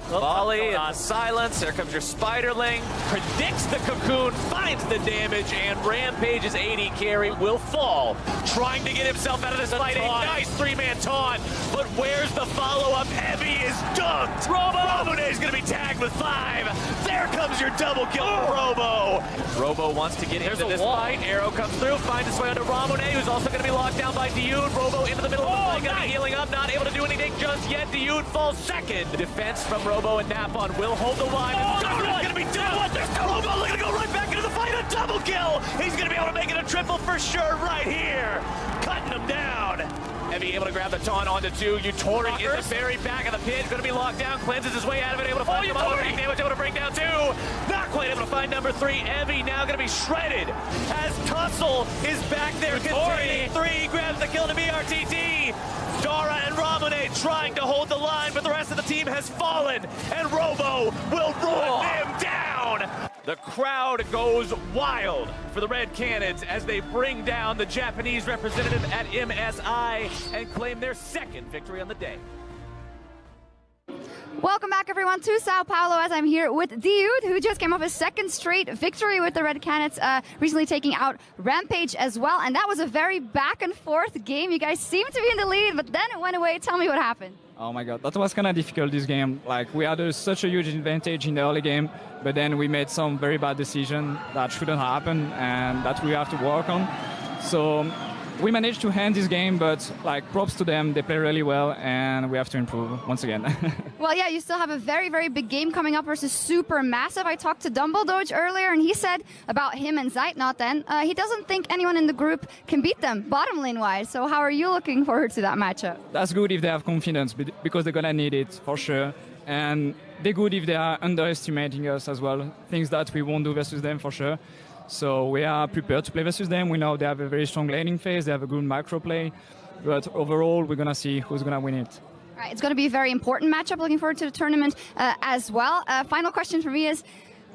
Volley, silence, there comes your Spiderling, predicts the cocoon, finds the damage, and Rampage's AD carry will fall. Trying to get himself out of this fight, a nice three-man taunt, but where's the follow-up? Heavy is dunked! Robo is gonna be tagged with 5. There comes your double kill for Robo. Robo wants to get into this fight, Arrow comes through, finds his way onto Ramone, who's also gonna be locked down by Dioud. Robo into the middle of the fight, gonna be healing up, not able to do anything just yet. Dioud falls second. The defense from Robo and Napon will hold the line. It's gonna be done. Robo gonna go right back into the fight, a double kill. He's gonna be able to make it a triple for sure right here. Cutting him down. Heavy able to grab the taunt onto 2. Utori in the very back of the pit, gonna be locked down, cleanses his way out of it, able to find damage, able to bring down 2. Not quite able to find number 3. Heavy now gonna be shredded as Tussle is back there containing 3, grabs the kill to BRTT. Dara and Ramone trying to hold the line, but the rest of the team has fallen, and Robo will run them down. The crowd goes wild for the Red Cannons as they bring down the Japanese representative at MSI and claim their second victory on the day. Welcome back, everyone, to Sao Paulo, as I'm here with Dioud, who just came off his second straight victory with the Red Cannons, recently taking out Rampage as well. And that was a very back-and-forth game. You guys seemed to be in the lead, but then it went away. Tell me what happened. Oh my god, that was kind of difficult, this game. Like, we had such a huge advantage in the early game, but then we made some very bad decisions that shouldn't happen and that we have to work on. So we managed to hand this game, but like, props to them, they play really well, and we have to improve once again. Well, yeah, you still have a very, very big game coming up versus Supermassive. I talked to Dumbledore earlier, and he said about him and Zeitnot then, he doesn't think anyone in the group can beat them, bottom lane-wise. So how are you looking forward to that matchup? That's good if they have confidence, because they're gonna need it, for sure. And they're good if they are underestimating us as well, things that we won't do versus them, for sure. So we are prepared to play versus them. We know they have a very strong laning phase, they have a good micro play, but overall we're going to see who's going to win it. All right, it's going to be a very important matchup. Looking forward to the tournament as well. Final question for me is,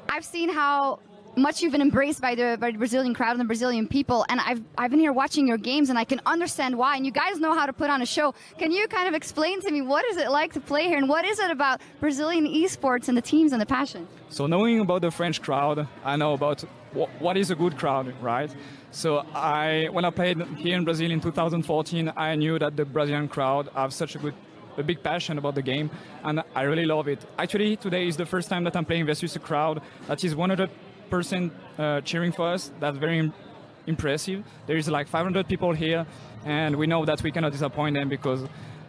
I've seen how much you've been embraced by the Brazilian crowd and the Brazilian people, and I've been here watching your games, and I can understand why, and you guys know how to put on a show. Can you kind of explain to me what is it like to play here, and what is it about Brazilian esports and the teams and the passion? So knowing about the French crowd, I know about what is a good crowd, right? So when I played here in Brazil in 2014, I knew that the Brazilian crowd have such a big passion about the game, and I really love it. Actually, today is the first time that I'm playing versus a crowd that is 100% cheering for us. That's very impressive. There is like 500 people here, and we know that we cannot disappoint them, because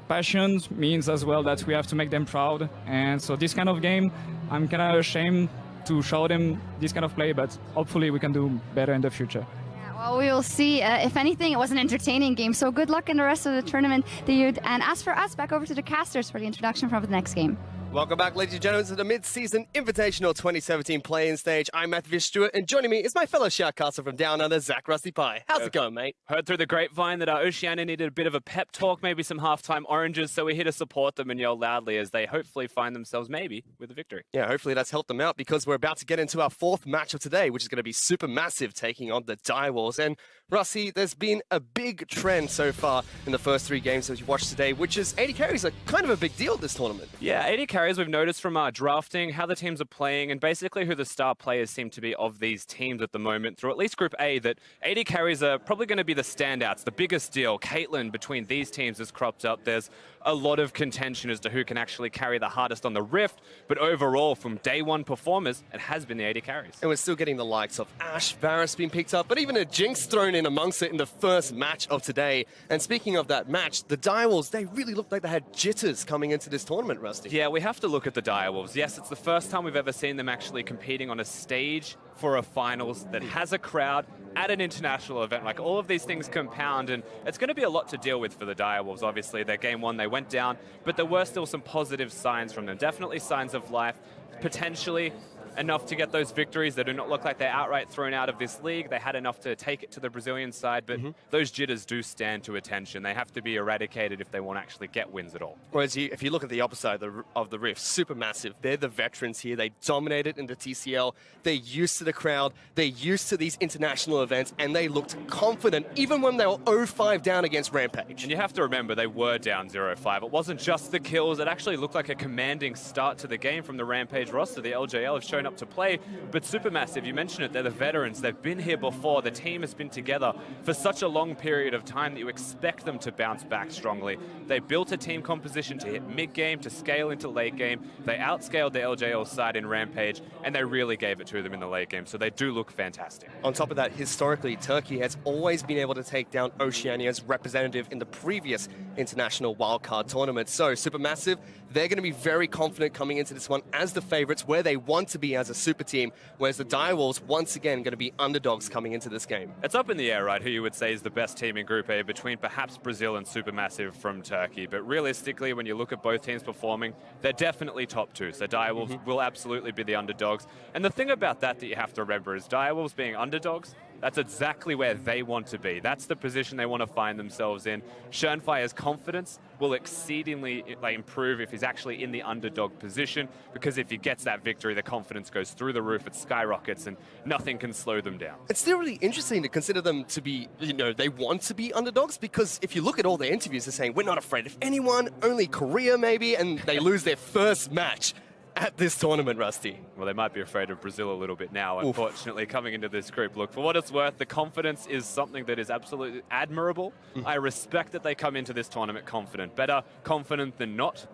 passion means as well that we have to make them proud. And so this kind of game, I'm kind of ashamed to show them this kind of play, but hopefully we can do better in the future. Yeah, well, we will see. If anything, it was an entertaining game, so good luck in the rest of the tournament, Dioud. And as for us, back over to the casters for the introduction for the next game. Welcome back, ladies and gentlemen, to the mid-season Invitational 2017 play-in stage. I'm Matthew Stewart, and joining me is my fellow shoutcaster from down under, Zach Rusty Pie. How's it going, mate? Heard through the grapevine that Oceana needed a bit of a pep talk, maybe some halftime oranges, so we're here to support them and yell loudly as they hopefully find themselves maybe with a victory. Yeah, hopefully that's helped them out, because we're about to get into our fourth match of today, which is going to be Supermassive taking on the Direwolves. And Rusty, there's been a big trend so far in the first 3 games that you watched today, which is AD carries are kind of a big deal this tournament. Yeah, AD carries we've noticed from our drafting, how the teams are playing, and basically who the star players seem to be of these teams at the moment through at least Group A, that AD carries are probably going to be the standouts, the biggest deal. Caitlyn between these teams has cropped up. There's a lot of contention as to who can actually carry the hardest on the Rift, but overall, from day one performers, it has been the AD carries. And we're still getting the likes of Ashe, Varus being picked up, but even a Jinx thrown in amongst it in the first match of today. And speaking of that match, the Direwolves, they really looked like they had jitters coming into this tournament, Rusty. Yeah, we have to look at the Direwolves. Yes, it's the first time we've ever seen them actually competing on a stage for a finals that has a crowd at an international event. Like, all of these things compound, and it's going to be a lot to deal with for the Direwolves. Obviously, their game 1, they went down, but there were still some positive signs from them. Definitely signs of life. Potentially enough to get those victories. They do not look like they're outright thrown out of this league. They had enough to take it to the Brazilian side, but those jitters do stand to attention. They have to be eradicated if they want to actually get wins at all. Whereas if you look at the opposite side of the Rift, Supermassive, they're the veterans here. They dominated in the TCL. They're used to the crowd. They're used to these international events, and they looked confident even when they were 0-5 down against Rampage. And you have to remember, they were down 0-5. It wasn't just the kills. It actually looked like a commanding start to the game from the Rampage roster. The LJL have shown up to play, but Supermassive, you mentioned it, they're the veterans. They've been here before. The team has been together for such a long period of time that you expect them to bounce back strongly. They built a team composition to hit mid-game, to scale into late game. They outscaled the LJL side in Rampage, and they really gave it to them in the late game, so they do look fantastic. On top of that, historically, Turkey has always been able to take down Oceania's representative in the previous international wildcard tournament. So Supermassive, they're going to be very confident coming into this one as the favorites, where they want to be as a super team, whereas the Direwolves, once again, going to be underdogs coming into this game. It's up in the air, right, who you would say is the best team in Group A between perhaps Brazil and Supermassive from Turkey. But realistically, when you look at both teams performing, they're definitely top two. So Direwolves will absolutely be the underdogs. And the thing about that you have to remember is Direwolves being underdogs, that's exactly where they want to be. That's the position they want to find themselves in. Schönfire's confidence will exceedingly improve if he's actually in the underdog position, because if he gets that victory, the confidence goes through the roof, it skyrockets, and nothing can slow them down. It's still really interesting to consider them to be, they want to be underdogs, because if you look at all their interviews, they're saying, we're not afraid of anyone, only Korea maybe, and they lose their first match at this tournament, Rusty. Well, they might be afraid of Brazil a little bit now, unfortunately, coming into this group. Look, for what it's worth, the confidence is something that is absolutely admirable. I respect that they come into this tournament confident. Better confident than not.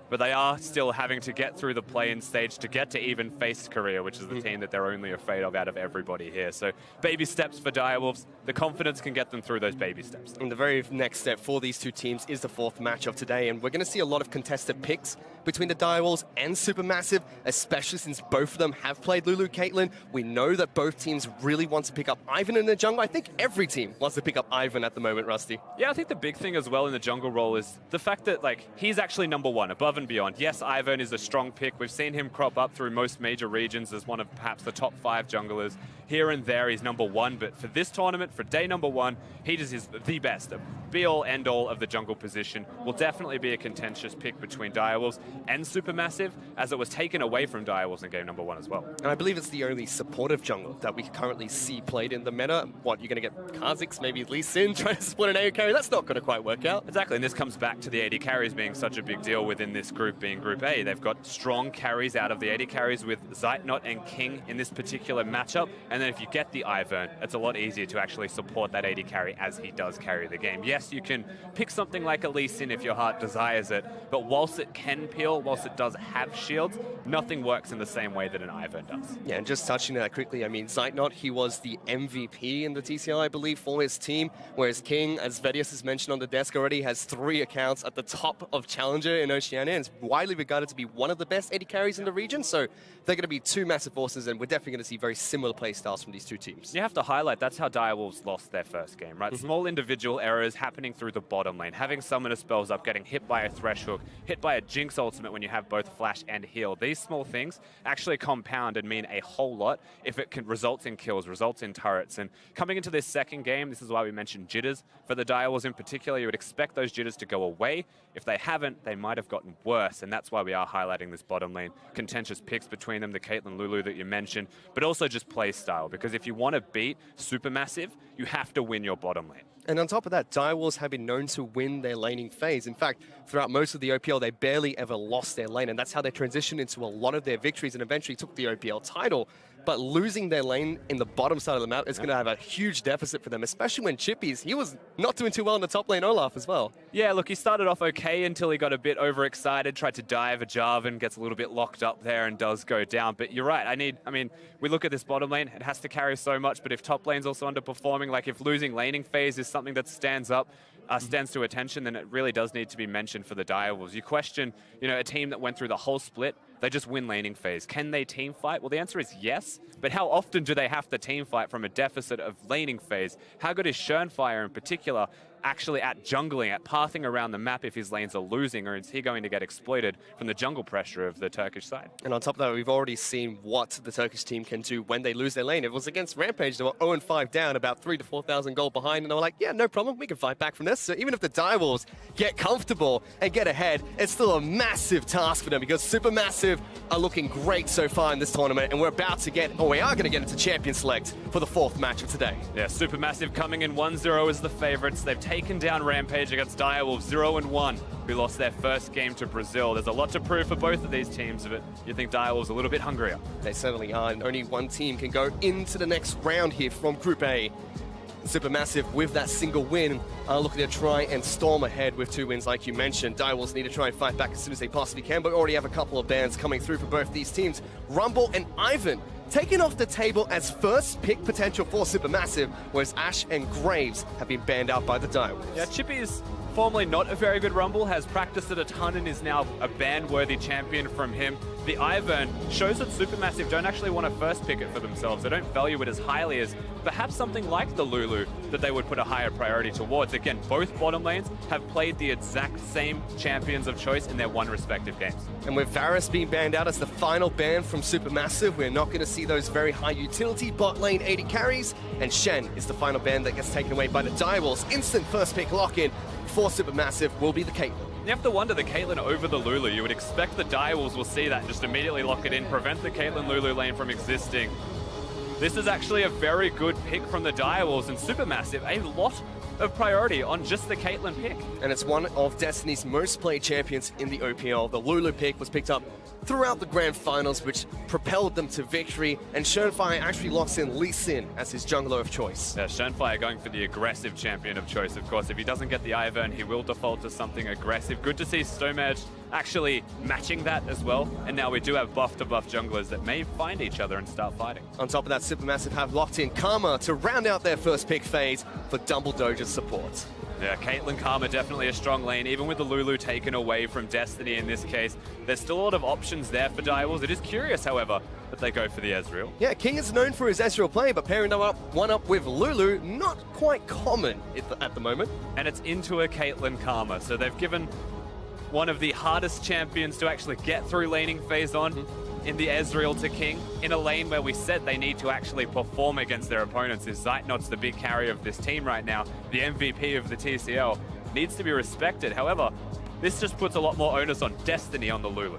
But they are still having to get through the play-in stage to get to even face Korea, which is the team that they're only afraid of out of everybody here. So baby steps for Direwolves. The confidence can get them through those baby steps. And the very next step for these two teams is the fourth match of today, and we're going to see a lot of contested picks between the Direwolves and Supermassive, especially since both of them have played Lulu Caitlyn. We know that both teams really want to pick up Ivan in the jungle. I think every team wants to pick up Ivan at the moment, Rusty. Yeah, I think the big thing as well in the jungle role is the fact that he's actually number one, above and beyond. Yes, Ivan is a strong pick. We've seen him crop up through most major regions as one of perhaps the top 5 junglers. Here and there, he's number one, but for this tournament, for day number one, he just is the best, the be-all, end-all of the jungle position. Will definitely be a contentious pick between Direwolves and Supermassive, as it was taken away from Direwolves in game number one as well. And I believe it's the only supportive jungle that we currently see played in the meta. What, you're going to get Kha'Zix, maybe Lee Sin trying to support an AD carry? That's not going to quite work out. Exactly, and this comes back to the AD carries being such a big deal within this group being Group A. They've got strong carries out of the AD carries with Zeitnot and King in this particular matchup, and then if you get the Ivern, it's a lot easier to actually support that AD carry as he does carry the game. Yes, you can pick something like a Lee Sin if your heart desires it, but whilst it can peel, whilst it does have shields, nothing works in the same way that an Ivern does. Yeah, and just touching on that quickly, I mean, Zeitnot, he was the MVP in the TCL, I believe, for his team, whereas King, as Vedius has mentioned on the desk already, has 3 accounts at the top of Challenger in Oceana, and is widely regarded to be one of the best AD carries in the region, so they're going to be 2 massive forces, and we're definitely going to see very similar play styles from these two teams. You have to highlight, that's how Direwolves lost their first game, right? Small individual errors happening through the bottom lane, having summoner spells up, getting hit by a Thresh Hook, hit by a Jinx ultimate when you have both flash and heal. These small things actually compound and mean a whole lot if it can result in kills, results in turrets. And coming into this second game, this is why we mentioned jitters. For the Direwolves in particular, you would expect those jitters to go away. If they haven't, they might have gotten worse, and that's why we are highlighting this bottom lane. Contentious picks between them, the Caitlyn Lulu that you mentioned, but also just play style, because if you want to beat Supermassive, you have to win your bottom lane. And on top of that, Direwolves have been known to win their laning phase. In fact, throughout most of the OPL, they barely ever lost their lane, and that's how they transitioned into a lot of their victories and eventually took the OPL title. But losing their lane in the bottom side of the map is going to have a huge deficit for them, especially when Chippy's, he was not doing too well in the top lane Olaf as well. Yeah, look, he started off okay until he got a bit overexcited, tried to dive a Jarvan, gets a little bit locked up there and does go down. But you're right, I mean, we look at this bottom lane, it has to carry so much, but if top lane's also underperforming, like if losing laning phase is something that stands to attention, then it really does need to be mentioned for the Direwolves. You question, a team that went through the whole split, they just win laning phase. Can they team fight? Well, the answer is yes, but how often do they have to team fight from a deficit of laning phase? How good is Schönfire in particular actually at jungling, at pathing around the map if his lanes are losing, or is he going to get exploited from the jungle pressure of the Turkish side? And on top of that, we've already seen what the Turkish team can do when they lose their lane. It was against Rampage, they were 0-5 down, about 3,000 to 4,000 gold behind, and they were like, yeah, no problem, we can fight back from this. So even if the Direwolves get comfortable and get ahead, it's still a massive task for them, because Supermassive are looking great so far in this tournament, and we're about to get, or we are going to get into Champion Select for the 4th match of today. Yeah, Supermassive coming in 1-0 as the favorites. They've taken down Rampage against Direwolves 0-1, who lost their first game to Brazil. There's a lot to prove for both of these teams, but you think Direwolves a little bit hungrier. They certainly are, and only one team can go into the next round here from Group A. Supermassive, with that single win, are looking to try and storm ahead with 2 wins, like you mentioned. Direwolves need to try and fight back as soon as they possibly can, but already have a couple of bans coming through for both these teams. Rumble and Ivan taken off the table as first pick potential for Supermassive, whereas Ash and Graves have been banned out by the Direwolves. Yeah, Chippy's formerly not a very good Rumble, has practiced it a ton and is now a ban-worthy champion from him. The Ivern shows that Supermassive don't actually want to first pick it for themselves. They don't value it as highly as perhaps something like the Lulu that they would put a higher priority towards. Again, both bottom lanes have played the exact same champions of choice in their one respective games. And with Varus being banned out as the final ban from Supermassive, we're not going to see those very high utility bot lane AD carries, and Shen is the final ban that gets taken away by the Direwolves. Instant first pick lock-in for Supermassive will be the Caitlyn. You have to wonder, the Caitlyn over the Lulu. You would expect the Direwolves will see that and just immediately lock it in, prevent the Caitlyn Lulu lane from existing. This is actually a very good pick from the Direwolves, and Supermassive, a lot of priority on just the Caitlyn pick. And it's one of Destiny's most played champions in the OPL. The Lulu pick was picked up throughout the grand finals, which propelled them to victory, and Schönfire actually locks in Lee Sin as his jungler of choice. Yeah, Schönfire going for the aggressive champion of choice, of course. If he doesn't get the Ivern, he will default to something aggressive. Good to see Stomage actually matching that as well, and now we do have buff-to-buff junglers that may find each other and start fighting. On top of that, Supermassive have locked in Karma to round out their first pick phase for Dumbledoge's support. Yeah, Caitlyn Karma definitely a strong lane. Even with the Lulu taken away from Destiny in this case, there's still a lot of options there for Direwolves. It is curious, however, that they go for the Ezreal. Yeah, King is known for his Ezreal play, but pairing them up one up with Lulu, not quite common at the moment. And it's into a Caitlyn Karma, so they've given one of the hardest champions to actually get through laning phase on in the Ezreal to King, in a lane where we said they need to actually perform against their opponents. Is Zeitnot's the big carry of this team right now, the MVP of the TCL, needs to be respected. However, this just puts a lot more onus on Destiny on the Lulu.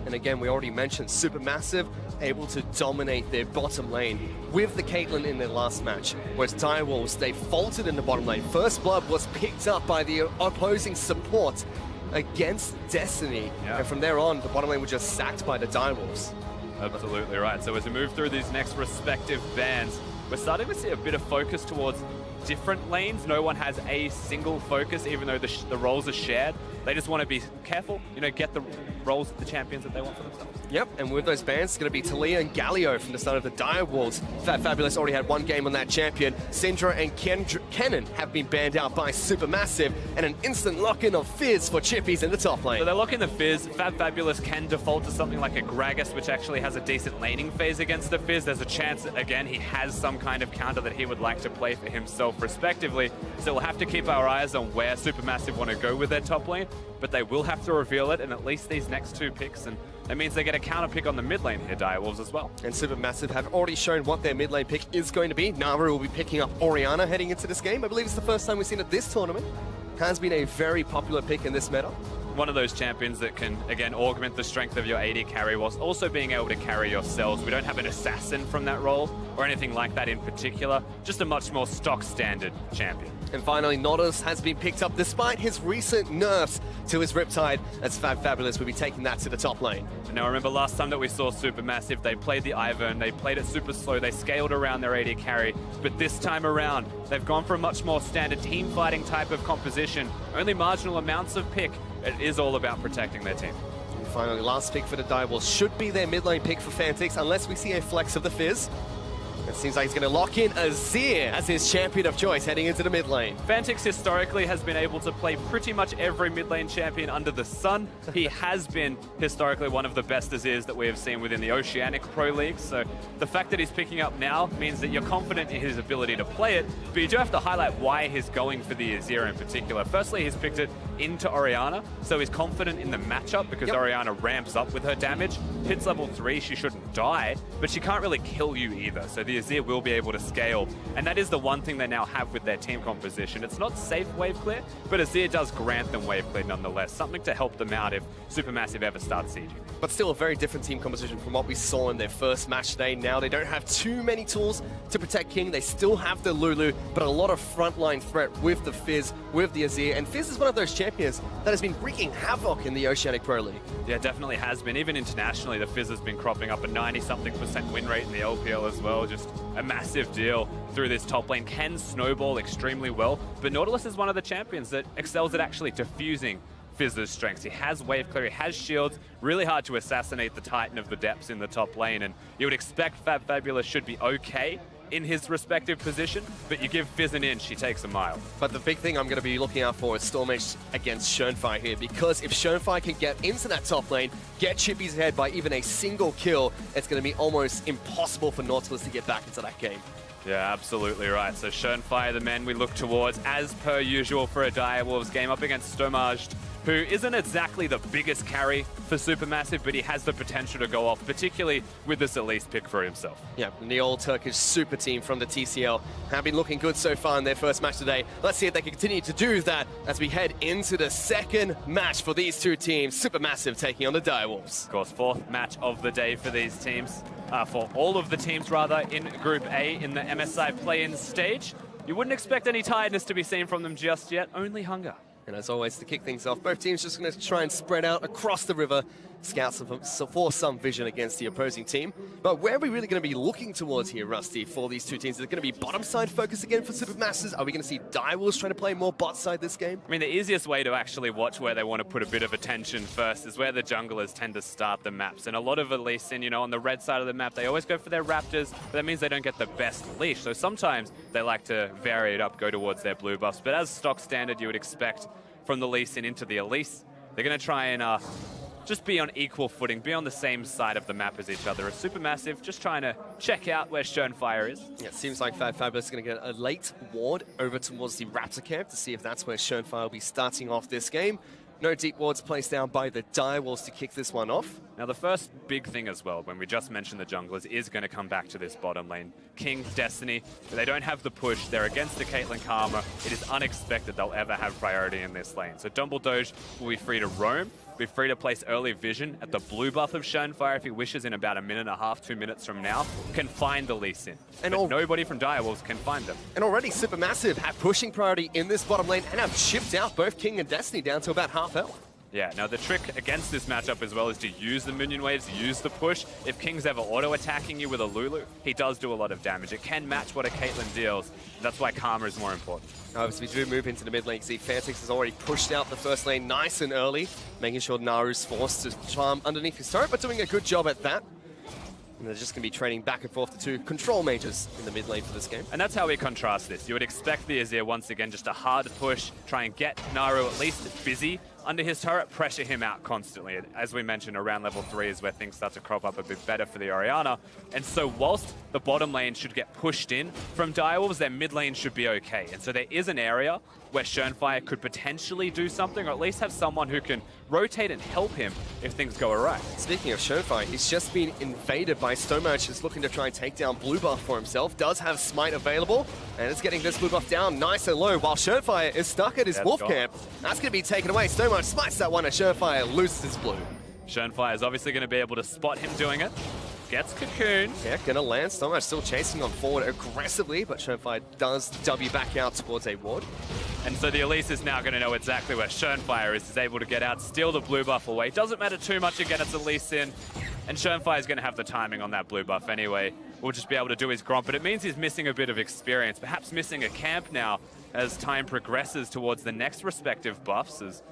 And again, we already mentioned Supermassive able to dominate their bottom lane with the Caitlyn in their last match, whereas Direwolves, they faltered in the bottom lane. First blood was picked up by the opposing support against Destiny, and from there on, the bottom lane was just sacked by the Direwolves. Absolutely right. So as we move through these next respective bans, we're starting to see a bit of focus towards different lanes. No one has a single focus, even though the roles are shared. They just want to be careful, you know, get the roles of the champions that they want for themselves. Yep, and with those bans, it's going to be Talia and Galio from the start of the Direwolves. Fat Fabulous already had one game on that champion. Syndra and Kennen have been banned out by Supermassive, and an instant lock-in of Fizz for Chippies in the top lane. So they lock in the Fizz. Fab Fabulous can default to something like a Gragas, which actually has a decent laning phase against the Fizz. There's a chance that, again, he has some kind of counter that he would like to play for himself respectively. So we'll have to keep our eyes on where Supermassive want to go with their top lane, but they will have to reveal it in at least these next 2 picks, and that means they get a counter pick on the mid lane here, Direwolves, as well. And Supermassive have already shown what their mid lane pick is going to be. Naru will be picking up Oceana heading into this game. I believe it's the first time we've seen it this tournament. Has been a very popular pick in this meta. One of those champions that can, again, augment the strength of your AD carry whilst also being able to carry yourselves. We don't have an assassin from that role or anything like that in particular, just a much more stock standard champion. And finally, Nodus has been picked up despite his recent nerfs to his Riptide, as Fab Fabulous will be taking that to the top lane. Now remember last time that we saw Supermassive, they played the Ivern, they played it super slow, they scaled around their AD carry, but this time around, they've gone for a much more standard team fighting type of composition, only marginal amounts of pick. It is all about protecting their team. And finally, last pick for the Direwolves should be their mid lane pick for Fantix, unless we see a flex of the Fizz. And Seems like he's going to lock in Azir as his champion of choice heading into the mid lane. Fantix historically has been able to play pretty much every mid lane champion under the sun. He has been historically one of the best Azirs that we have seen within the Oceanic Pro League. So the fact that he's picking up now means that you're confident in his ability to play it, but you do have to highlight why he's going for the Azir in particular. Firstly, he's picked it into Oriana, so he's confident in the matchup because Oriana ramps up with her damage. Hits level 3, she shouldn't die, but she can't really kill you either. So the Azir will be able to scale, and that is the one thing they now have with their team composition. It's not safe wave clear, but Azir does grant them wave clear nonetheless, something to help them out if Supermassive ever starts sieging. But still a very different team composition from what we saw in their first match today. Now they don't have too many tools to protect King. They still have the Lulu, but a lot of frontline threat with the Fizz, with the Azir. And Fizz is one of those champions that has been wreaking havoc in the Oceanic Pro League. Yeah, definitely has been. Even internationally, the Fizz has been cropping up a 90-something% win rate in the LPL as well. Just a massive deal through this top lane. Can snowball extremely well, but Nautilus is one of the champions that excels at actually diffusing Fizz's strengths. He has wave clear, he has shields, really hard to assassinate the Titan of the depths in the top lane, and you would expect Fabulous should be okay in his respective position, but you give Fizz an inch, she takes a mile. But the big thing I'm going to be looking out for is Stormage against Schoenfire here, because if Schoenfire can get into that top lane, get Chippy's ahead by even a single kill, it's going to be almost impossible for Nautilus to get back into that game. Yeah, absolutely right. So Schoenfire, the men we look towards, as per usual for a Direwolves game, up against Stormage, who isn't exactly the biggest carry for Supermassive, but he has the potential to go off, particularly with this Elise pick for himself. Yeah, and the old Turkish super team from the TCL have been looking good so far in their first match today. Let's see if they can continue to do that as we head into the second match for these two teams. Supermassive taking on the Direwolves. Of course, fourth match of the day for these teams, for all of the teams rather, in Group A in the MSI play-in stage. You wouldn't expect any tiredness to be seen from them just yet, only hunger. And as always, to kick things off, both teams just going to try and spread out across the river, scout for some vision against the opposing team. But where are we really going to be looking towards here, Rusty, for these two teams? Is it going to be bottom side focus again for Supermassive? Are we going to see Direwolves trying to play more bot side this game? I mean, the easiest way to actually watch where they want to put a bit of attention first is where the junglers tend to start the maps. And a lot of Elise, you know, on the red side of the map, they always go for their Raptors, but that means they don't get the best leash. So sometimes they like to vary it up, go towards their blue buffs. But as stock standard, you would expect from the Lee Sin into the Elise, they're going to try and just be on equal footing, be on the same side of the map as each other. A Supermassive just trying to check out where Schoenfire is. Yeah, it seems like Fabulous is going to get a late ward over towards the Raptor camp to see if that's where Schoenfire will be starting off this game. No deep wards placed down by the Direwolves to kick this one off. Now, the first big thing as well, when we just mentioned the junglers, is going to come back to this bottom lane. King, Destiny, they don't have the push. They're against the Caitlyn Karma. It is unexpected they'll ever have priority in this lane. So Dumbledore will be free to roam, be free to place early vision at the blue buff of Schoenfire if he wishes in about 1.5 minutes, 2 minutes from now, can find the Lee Sin. And nobody from Direwolves can find them. And already Supermassive have pushing priority in this bottom lane and have chipped out both King and Destiny down to about half health. Yeah, now the trick against this matchup as well is to use the minion waves, use the push. If King's ever auto-attacking you with a Lulu, he does do a lot of damage. It can match what a Caitlyn deals. That's why Karma is more important. As we do move into the mid lane, see Fantix has already pushed out the first lane nice and early, making sure Naru's forced to charm underneath his turret, but doing a good job at that. And they're just going to be trading back and forth to two control mages in the mid lane for this game. And that's how we contrast this. You would expect the Azir once again just a hard push, try and get Naru at least busy under his turret, pressure him out constantly. As we mentioned, around level 3 is where things start to crop up a bit better for the Oriana. And so whilst the bottom lane should get pushed in from Direwolves, their mid lane should be okay. And so there is an area where Schoenfire could potentially do something, or at least have someone who can rotate and help him if things go awry. Speaking of Schoenfire, he's just been invaded by Stonemarch, who's looking to try and take down blue buff for himself. Does have Smite available, and it's getting this blue buff down nice and low, while Schoenfire is stuck at his wolf camp. That's going to be taken away. Stonemarch smites that one, and Schoenfire loses his blue. Schoenfire is obviously going to be able to spot him doing it. Gets Cocoon. Yeah, gonna land. Stonemarch still chasing on forward aggressively, but Schoenfire does W back out towards a ward. And so the Elise is now going to know exactly where Schoenfire is able to get out, steal the blue buff away. Doesn't matter too much again, it's Elise in. And Schoenfire is going to have the timing on that blue buff anyway. We'll just be able to do his Gromp, but it means he's missing a bit of experience, perhaps missing a camp now as time progresses towards the next respective buffs, as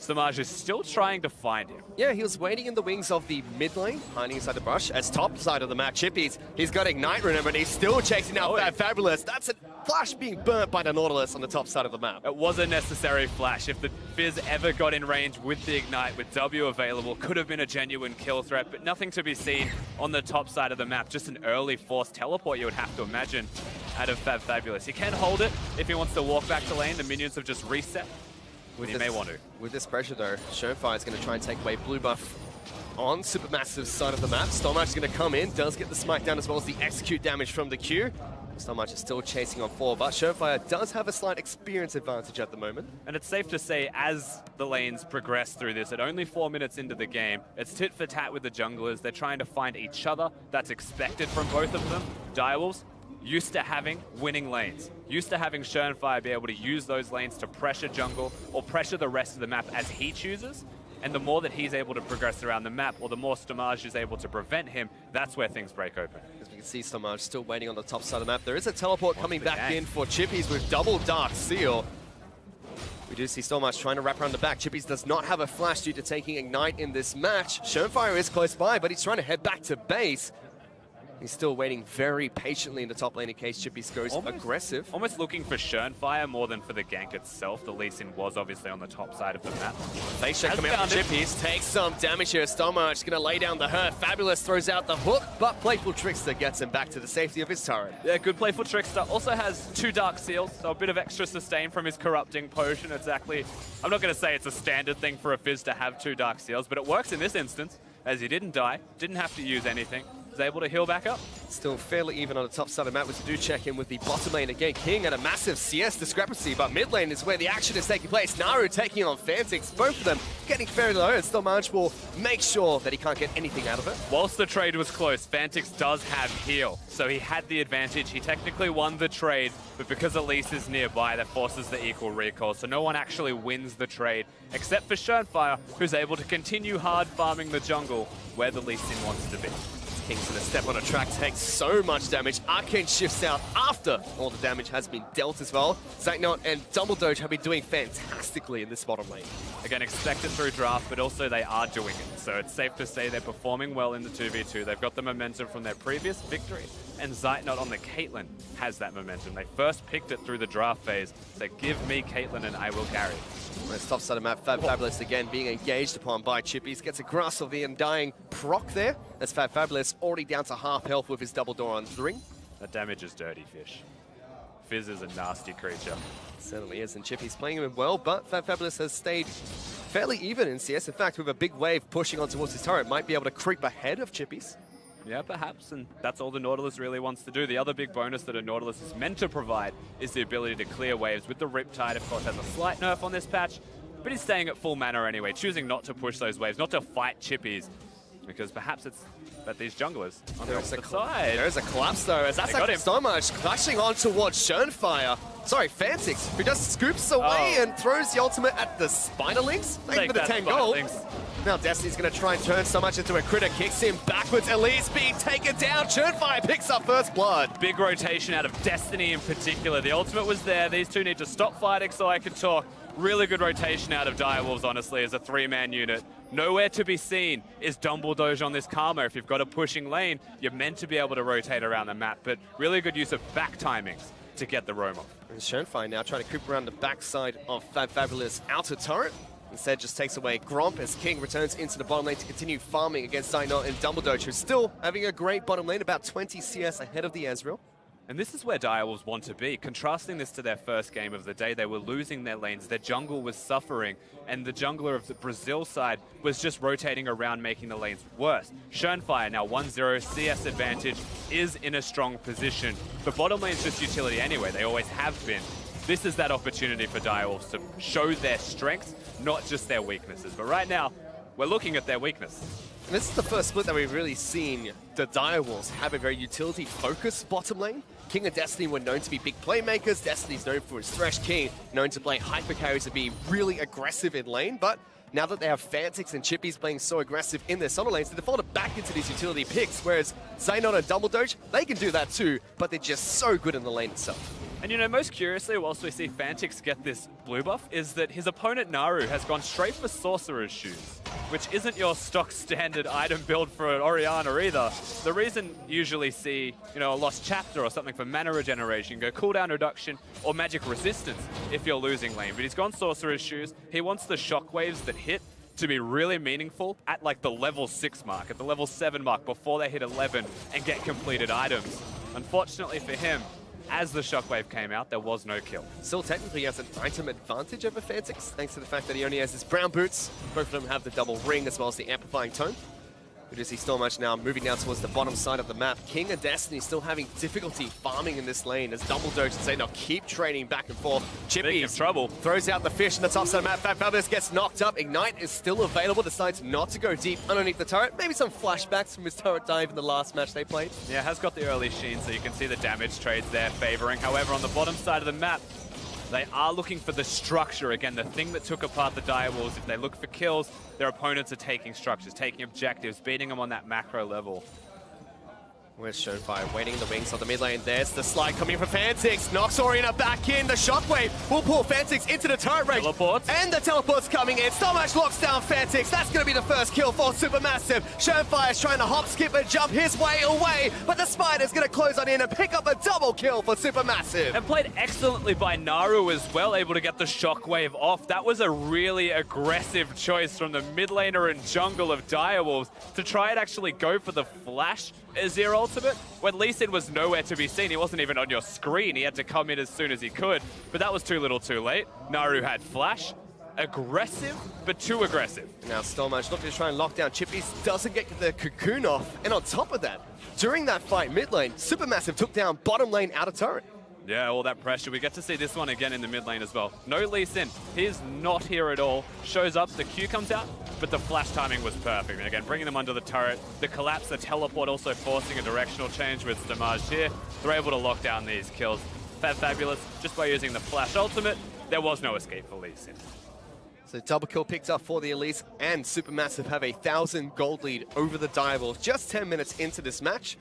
Stamaj is still trying to find him. Yeah, he was waiting in the wings of the mid lane, hiding inside the brush. As top side of the map, Chippy's, he's got Ignite, remember, and he's still chasing out Fabulous. That's a flash being burnt by the Nautilus on the top side of the map. It was a necessary flash. If the Fizz ever got in range with the Ignite, with W available, could have been a genuine kill threat, but nothing to be seen on the top side of the map. Just an early forced teleport, you would have to imagine, out of Fabulous. He can hold it if he wants to walk back to lane. The minions have just reset. He may want to. With this pressure, though, Showfire is going to try and take away blue buff on Supermassive's side of the map. Stormage is going to come in, does get the smite down as well as the execute damage from the Q. Stormage is still chasing on 4, but Showfire does have a slight experience advantage at the moment. And it's safe to say, as the lanes progress through this, at only 4 minutes into the game, it's tit for tat with the junglers. They're trying to find each other. That's expected from both of them. Direwolves used to having winning lanes, used to having Shernfire be able to use those lanes to pressure jungle or pressure the rest of the map as he chooses. And the more that he's able to progress around the map, or the more Stamaj is able to prevent him, that's where things break open. As we can see, Stamaj still waiting on the top side of the map. There is a teleport coming back in for Chippies with double Dark Seal. We do see Stormage trying to wrap around the back. Chippies does not have a flash due to taking Ignite in this match. Shernfire is close by, but he's trying to head back to base. He's still waiting very patiently in the top lane in case Chippies goes aggressive. Almost looking for Shernfire more than for the gank itself. The Lee Sin was obviously on the top side of the map. Face check coming out from Chippies. Takes some damage here. Stormage going to lay down the hurt. Fabulous throws out the hook, but Playful Trickster gets him back to the safety of his turret. Yeah, good Playful Trickster. Also has 2 Dark Seals, so a bit of extra sustain from his Corrupting Potion. Exactly. I'm not going to say it's a standard thing for a Fizz to have 2 Dark Seals, but it works in this instance, as he didn't die, didn't have to use anything. Was able to heal back up. Still fairly even on the top side of the map. We do check in with the bottom lane again. King at a massive CS discrepancy, but mid lane is where the action is taking place. Naru taking on Fantix, both of them getting fairly low, and Stormage will make sure that he can't get anything out of it. Whilst the trade was close, Fantix does have heal, so he had the advantage. He technically won the trade, but because Elise is nearby, that forces the equal recall, so no one actually wins the trade, except for Shernfire, who's able to continue hard farming the jungle where the Lee Sin wants to be. King's gonna step on a track, takes so much damage. Arcane shifts out after all the damage has been dealt as well. Zagnot and Double Doge have been doing fantastically in this bottom lane. Again, expected through draft, but also they are doing it. So it's safe to say they're performing well in the 2v2. They've got the momentum from their previous victory, and Zagnot on the Caitlyn has that momentum. They first picked it through the draft phase, so give me Caitlyn and I will carry. Let's top side of map, Fabulous again being engaged upon by Chippies. Gets a grasp of the Undying proc there. That's Fabulous already down to half health with his double door on the ring. That damage is dirty, Fish. Fizz is a nasty creature. Certainly is, and Chippy's playing him well, but Fabulous has stayed fairly even in CS. In fact, with a big wave pushing on towards his turret, might be able to creep ahead of Chippies. Yeah, perhaps, and that's all the Nautilus really wants to do. The other big bonus that a Nautilus is meant to provide is the ability to clear waves. With the Riptide, of course, has a slight nerf on this patch, but he's staying at full mana anyway, choosing not to push those waves, not to fight Chippies, because perhaps it's that these junglers on the opposite side. There is a collapse though, as that's actually so much clashing on towards Shernfire. Sorry, Fantix, who just scoops away and throws the ultimate at the Spiderlings. Thank you for the 10 gold. Now Destiny's going to try and turn so much into a critter, kicks him backwards. Elise being taken down. Shernfire picks up first blood. Big rotation out of Destiny in particular. The ultimate was there. These two need to stop fighting so I can talk. Really good rotation out of Direwolves, honestly, as a 3-man unit. Nowhere to be seen is Dumbledore on this Karma. If you've got a pushing lane, you're meant to be able to rotate around the map, but really good use of back timings to get the roam off. And Shernfire now trying to creep around the backside of Fabulous outer turret. Instead, just takes away Gromp as King returns into the bottom lane to continue farming against Zagnot and Dumbledore, who's still having a great bottom lane, about 20 CS ahead of the Ezreal. And this is where Direwolves want to be. Contrasting this to their first game of the day, they were losing their lanes, their jungle was suffering, and the jungler of the Brazil side was just rotating around, making the lanes worse. Shernfire now 1-0, CS advantage, is in a strong position. The bottom lane's just utility anyway, they always have been. This is that opportunity for Direwolves to show their strengths, not just their weaknesses. But right now, we're looking at their weakness. And this is the first split that we've really seen the Direwolves have a very utility-focused bottom lane. King and Destiny were known to be big playmakers. Destiny's known for his Thresh. King known to play hyper carries and be really aggressive in lane. But now that they have Fantix and Chippies playing so aggressive in their solo lanes, they defaulted back into these utility picks. Whereas Zagnot and Dumbledore, they can do that too, but they're just so good in the lane itself. And you know, most curiously, whilst we see Fantix get this blue buff, is that his opponent Naru has gone straight for Sorcerer's Shoes, which isn't your stock standard item build for an Oceana either. The reason you usually see, you know, a Lost Chapter or something for mana regeneration, go cooldown reduction or magic resistance if you're losing lane. But he's gone Sorcerer's Shoes. He wants the shockwaves that hit to be really meaningful at like the level 6 mark, at the level 7 mark, before they hit 11 and get completed items. Unfortunately for him, as the shockwave came out, there was no kill. Still technically he has an item advantage over Fantix, thanks to the fact that he only has his brown boots. Both of them have the double ring as well as the amplifying tone. We do see Stormmatch now moving down towards the bottom side of the map. King and Destiny still having difficulty farming in this lane as Dumbledore should say, now keep trading back and forth. Chippy trouble. Throws out the fish in the top side of the map. Fabulous gets knocked up. Ignite is still available, decides not to go deep underneath the turret. Maybe some flashbacks from his turret dive in the last match they played. Yeah, has got the early sheen, so you can see the damage trades there favoring. However, on the bottom side of the map, they are looking for the structure. Again, the thing that took apart the direwolves. If they look for kills, their opponents are taking structures, taking objectives, beating them on that macro level. Where's Shonefire waiting in the wings on the mid lane? There's the slide coming from Fantix. Knocks Oceana back in. The shockwave will pull Fantix into the turret range. Teleports. And the teleport's coming in. Stormmatch locks down Fantix. That's going to be the first kill for Supermassive. Shonefire's trying to hop, skip, and jump his way away. But the Spider's going to close on in and pick up a double kill for Supermassive. And played excellently by Naru as well, able to get the shockwave off. That was a really aggressive choice from the mid laner and jungle of direwolves to try and actually go for the flash Azir ultimate when Lee Sin was nowhere to be seen. He wasn't even on your screen. He had to come in as soon as he could, but that was too little too late. Naru had flash. Aggressive, but too aggressive. Now Stormmatch looking to try and lock down Chippies, doesn't get the cocoon off, and on top of that, during that fight mid lane, Supermassive took down bottom lane outer turret. Yeah, all that pressure. We get to see this one again in the mid lane as well. No Lee Sin. He's not here at all. Shows up, the Q comes out, but the flash timing was perfect. And again, bringing them under the turret. The collapse, the teleport also forcing a directional change with Damage here. They're able to lock down these kills. Fabulous, just by using the flash ultimate, there was no escape for Lee Sin. So double kill picked up for the Elise, and Supermassive have a 1,000 gold lead over the direwolves just 10 minutes into this match.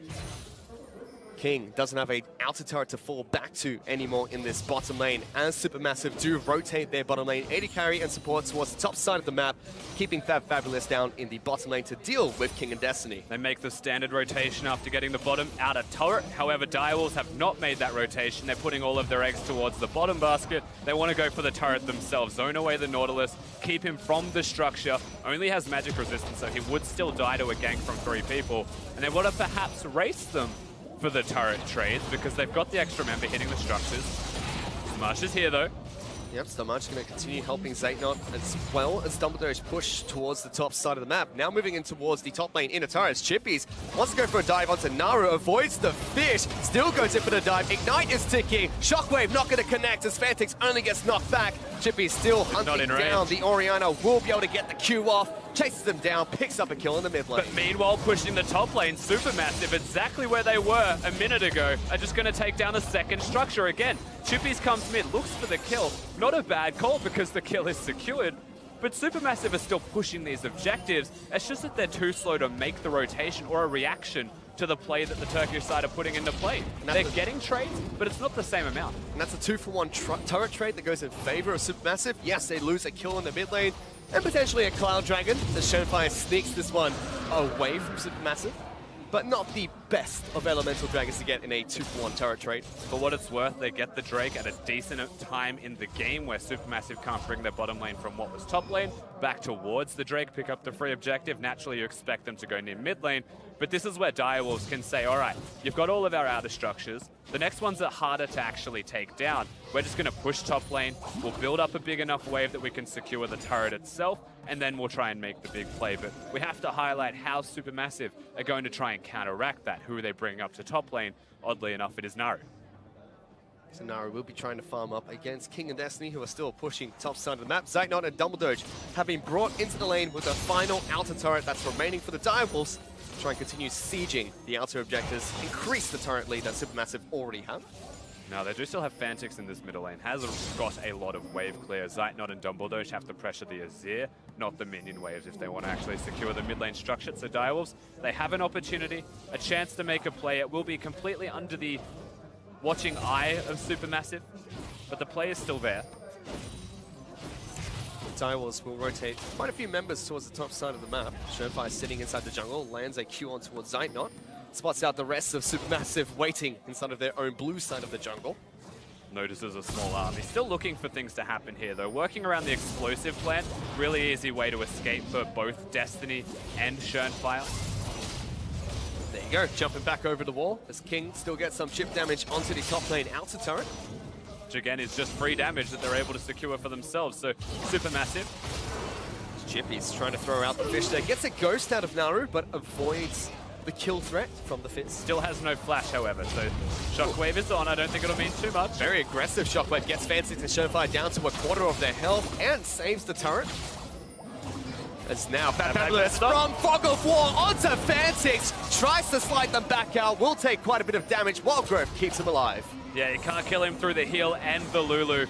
King doesn't have an outer turret to fall back to anymore in this bottom lane, as Supermassive do rotate their bottom lane AD carry and support towards the top side of the map, keeping Fabulous down in the bottom lane to deal with King and Destiny. They make the standard rotation after getting the bottom outer turret. However, direwolves have not made that rotation. They're putting all of their eggs towards the bottom basket. They want to go for the turret themselves. Zone away the Nautilus, keep him from the structure. Only has magic resistance, so he would still die to a gank from 3 people. And they want to perhaps race them for the turret trades because they've got the extra member hitting the structures. Smash is here though. Yep, Stormmatch going to continue helping Zeitnot as well as Dumbledore's push towards the top side of the map. Now moving in towards the top lane inner turrets. Chippies wants to go for a dive onto Naru, avoids the fish, still goes in for the dive. Ignite is ticking. Shockwave not going to connect as Fantix only gets knocked back. Chippies still hunting down the Oceana, will be able to get the Q off, chases them down, picks up a kill in the mid lane. But meanwhile, pushing the top lane, Supermassive, exactly where they were a minute ago, are just going to take down the second structure again. Chippies comes mid, looks for the kill. Not a bad call because the kill is secured, but Supermassive are still pushing these objectives. It's just that they're too slow to make the rotation or a reaction to the play that the Turkish side are putting into play. They're getting trades, but it's not the same amount. And that's a 2-for-1 turret trade that goes in favor of Supermassive. Yes, they lose a kill in the mid lane, and potentially a Cloud Dragon, as Shonefire sneaks this one away from Supermassive. But not the best of Elemental Dragons to get in a 2-for-1 turret trade. For what it's worth, they get the Drake at a decent time in the game where Supermassive can't bring their bottom lane from what was top lane back towards the Drake, pick up the free objective. Naturally, you expect them to go near mid lane, but this is where direwolves can say, all right, you've got all of our outer structures. The next ones are harder to actually take down. We're just going to push top lane. We'll build up a big enough wave that we can secure the turret itself, and then we'll try and make the big play. But we have to highlight how Supermassive are going to try and counteract that. Who are they bringing up to top lane? Oddly enough, it is Naru. So Naru will be trying to farm up against King and Destiny, who are still pushing top side of the map. Zeitnot and Dumbledore have been brought into the lane with the final outer turret that's remaining for the direwolves. Try and continue sieging the outer objectives, increase the turret lead that Supermassive already have. Now, they do still have Fantix in this middle lane. Has got a lot of wave clear. Zeitnot and Dumbledore have to pressure the Azir, not the minion waves, if they want to actually secure the mid lane structure. So direwolves, they have an opportunity, a chance to make a play. It will be completely under the watching eye of Supermassive, but the play is still there. Direwolves will rotate quite a few members towards the top side of the map. Showfire sitting inside the jungle, lands a Q on towards Zeitnot, spots out the rest of Supermassive waiting inside of their own blue side of the jungle. Notices a small army. Still looking for things to happen here, though. Working around the explosive plant, really easy way to escape for both Destiny and Shurnfire. There you go, jumping back over the wall as King still gets some chip damage onto the top lane outer turret. Which again is just free damage that they're able to secure for themselves. So Supermassive. Chippy's trying to throw out the fish there. Gets a ghost out of Naru, but avoids the kill threat from the Fizz. Still has no flash, however, so Shockwave is on. I don't think it'll mean too much. Very aggressive Shockwave, gets Fancy to Showfire down to a quarter of their health and saves the turret. As now Fabulous from Fog of War onto Fantix, tries to slide them back out, will take quite a bit of damage. Wildgrowth keeps him alive. Yeah, you can't kill him through the heal and the Lulu.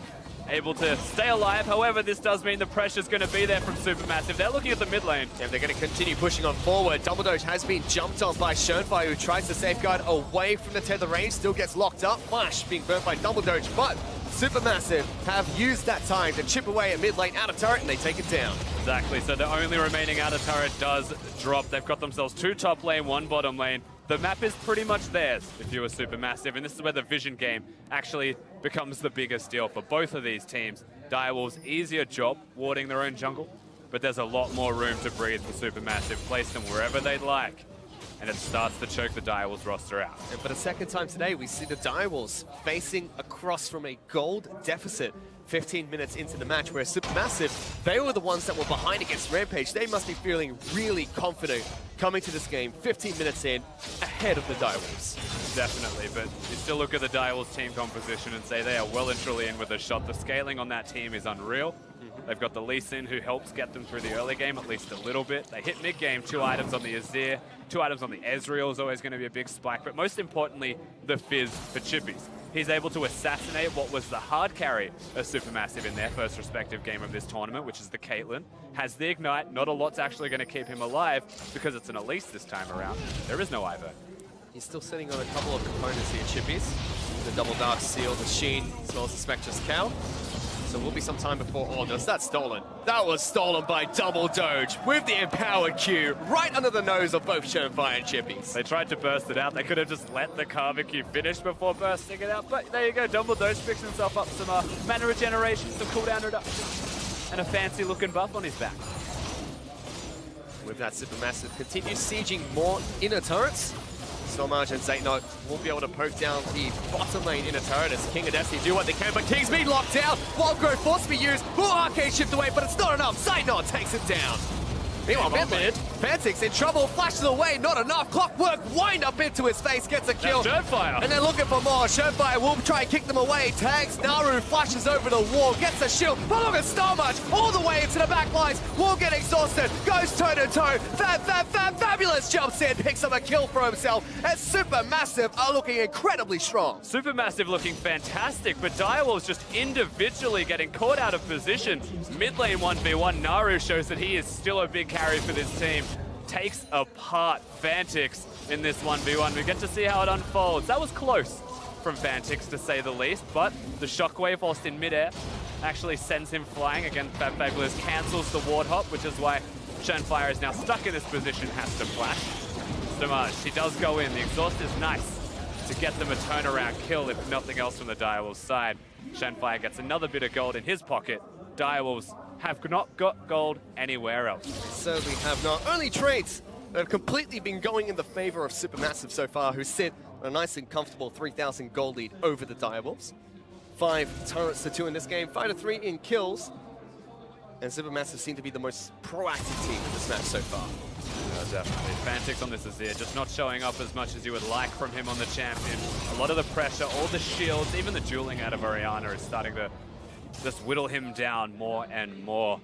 Able to stay alive. However, this does mean the pressure's going to be there from Supermassive. They're looking at the mid lane. And they're going to continue pushing on forward. Double Doge has been jumped on by Shurnfire, who tries to safeguard away from the tether range. Still gets locked up. Flash being burnt by Double Doge, but Supermassive have used that time to chip away at mid lane out of turret, and they take it down. Exactly, so the only remaining outer turret does drop. They've got themselves 2 top lane, 1 bottom lane. The map is pretty much theirs if you were Supermassive, and this is where the vision game actually becomes the biggest deal for both of these teams. Direwolves, easier job warding their own jungle, but there's a lot more room to breathe for Supermassive. Place them wherever they'd like, and it starts to choke the Direwolves roster out. And for the second time today, we see the Direwolves facing across from a gold deficit 15 minutes into the match, where Supermassive, they were the ones that were behind against Rampage. They must be feeling really confident coming to this game 15 minutes in, ahead of the Direwolves. Definitely, but you still look at the Direwolves team composition and say they are well and truly in with a shot. The scaling on that team is unreal. They've got the Lee Sin, who helps get them through the early game at least a little bit. They hit mid-game, 2 items on the Azir, 2 items on the Ezreal is always going to be a big spike, but most importantly, the Fizz for Chippies. He's able to assassinate what was the hard carry of Supermassive in their first respective game of this tournament, which is the Caitlyn. Has the Ignite, not a lot's actually going to keep him alive because it's an Elise this time around. There is no Ivern. He's still sitting on a couple of components here, Chippies. The Double Dark Seal, the Sheen, as well as the Spectre's Cow. So will be some time before, oh no, that's stolen. That was stolen by Double Doge with the Empowered Q right under the nose of both Shurnfire and Chippies. They tried to burst it out. They could have just let the Carver Q finish before bursting it out, but there you go. Double Doge picks himself up some mana regeneration, some cooldown reduction, and a fancy looking buff on his back. With that, Supermassive continues sieging more inner turrets. Stormage and Zeitnot won't be able to poke down the bottom lane inner turret as King and Destiny do what they can, but King's been locked down. Wildgrowth forced to be used. Arcade shift away, but it's not enough. Zeitnot takes it down. Meanwhile, mid lane, Fantix in trouble, flashes away, not enough. Clockwork wind up into his face, gets a kill. Shurnfire. And they're looking for more. Shurnfire will try and kick them away. Tags Naru, flashes over the wall, gets a shield. But look at Starmatch all the way into the back lines. Will get exhausted, goes toe to toe. Fabulous jumps in, picks up a kill for himself. And Supermassive are looking incredibly strong. Supermassive looking fantastic, but Direwolves just individually getting caught out of position. Mid lane 1v1, Naru shows that he is still a big carry for this team. Takes apart Fantix in this 1v1. We get to see how it unfolds. That was close from Fantix, to say the least, but the Shockwave whilst in midair actually sends him flying. Again, Fabulous cancels the ward hop, which is why Shurnfire is now stuck in this position, has to flash. Stormage, he does go in. The exhaust is nice to get them a turnaround kill, if nothing else, from the Direwolves side. Shurnfire gets another bit of gold in his pocket. Direwolves have not got gold anywhere else. Certainly have not. Only trades that have completely been going in the favor of Supermassive so far, who sit on a nice and comfortable 3,000 gold lead over the Direwolves. 5 turrets to 2 in this game, 5 to 3 in kills. And Supermassive seem to be the most proactive team in this match so far. Definitely. Fantix on this Azir, just not showing up as much as you would like from him on the champion. A lot of the pressure, all the shields, even the dueling out of Oceana is starting to just whittle him down more and more.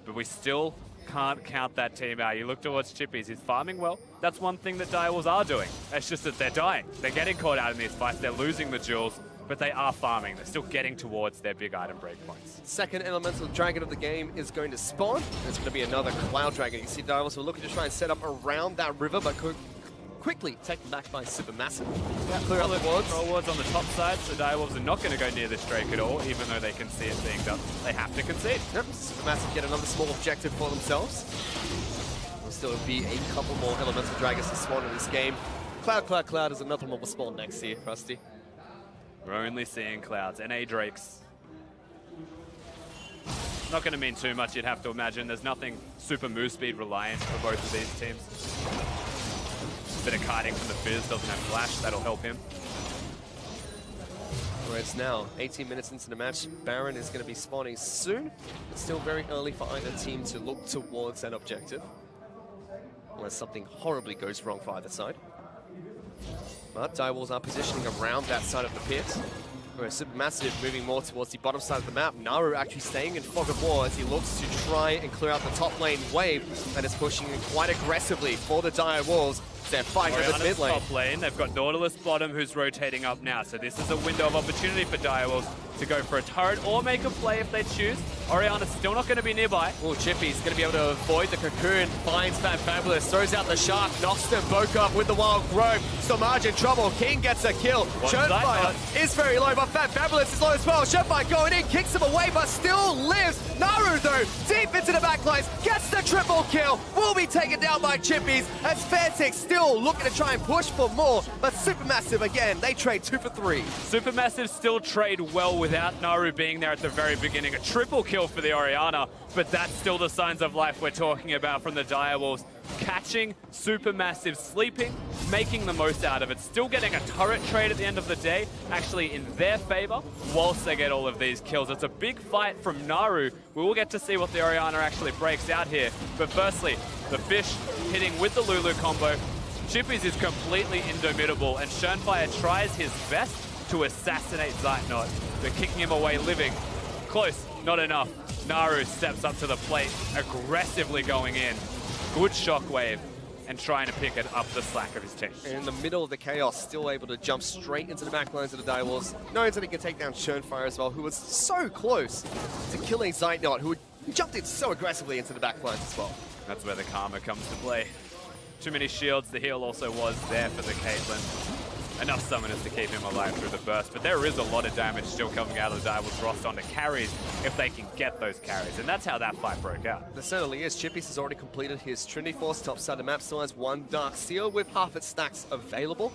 But we still can't count that team out. You look towards Chippies, he's farming well. That's one thing that Direwolves are doing. It's just that they're dying. They're getting caught out in these fights. They're losing the duels, but they are farming. They're still getting towards their big item breakpoints. Second elemental dragon of the game is going to spawn. It's going to be another Cloud Dragon. You see Direwolves were looking to try and set up around that river, but quickly taken back by Supermassive. Clear up the wards on the top side, so Direwolves are not going to go near this Drake at all, even though they can see it being done. They have to concede. Yep, Supermassive get another small objective for themselves. There'll still be a couple more Elemental Dragons to spawn in this game. Cloud is another one will spawn next year, Rusty. We're only seeing Clouds. NA Drakes. Not going to mean too much, you'd have to imagine. There's nothing super move speed reliant for both of these teams. Bit of kiting from the Fizz, doesn't have flash, that'll help him. Whereas now, 18 minutes into the match, Baron is going to be spawning soon. It's still very early for either team to look towards that objective, unless something horribly goes wrong for either side. But Direwolves are positioning around that side of the pit, whereas Supermassive moving more towards the bottom side of the map. Naru actually staying in Fog of War as he looks to try and clear out the top lane wave that is pushing in quite aggressively for the Direwolves. They're fighting in this mid lane. Top lane. They've got Nautilus bottom who's rotating up now, so this is a window of opportunity for Direwolves to go for a turret or make a play if they choose. Oriana's still not going to be nearby. Oh, Chippy's going to be able to avoid the cocoon, finds Fabulous, throws out the shark, knocks them both up with the wild grove. Stormage in trouble, King gets a kill. Churnfire is very low, but Fabulous is low as well. Churnfire going in, kicks him away, but still lives. Naru, though, deep into the backlines, gets the triple kill, will be taken down by Chippies, as Fairtix still looking to try and push for more, but Supermassive, again, they trade 2 for 3. Supermassive still trade well without Naru being there at the very beginning. A triple kill for the Oriana, but that's still the signs of life we're talking about from the Direwolves. Catching Supermassive sleeping, making the most out of it, still getting a turret trade at the end of the day, actually in their favor, whilst they get all of these kills. It's a big fight from Naru. We will get to see what the Oriana actually breaks out here. But firstly, the fish hitting with the Lulu combo. Chippies is completely indomitable, and Churnfire tries his best to assassinate Zeitnot, but kicking him away living. Close, not enough. Naru steps up to the plate, aggressively going in. Good shockwave, and trying to pick it up the slack of his team. And in the middle of the chaos, still able to jump straight into the back lines of the Direwolves. Knows that he can take down Churnfire as well, who was so close to killing Zeitnot, who jumped in so aggressively into the back lines as well. That's where the karma comes to play. Too many shields, the heal also was there for the Caitlyn. Enough summoners to keep him alive through the burst, but there is a lot of damage still coming out of the Direwolves roster onto carries if they can get those carries, and that's how that fight broke out. There certainly is. Chippies has already completed his Trinity Force, top side of the map, still has 1 Dark Seal with half its stacks available.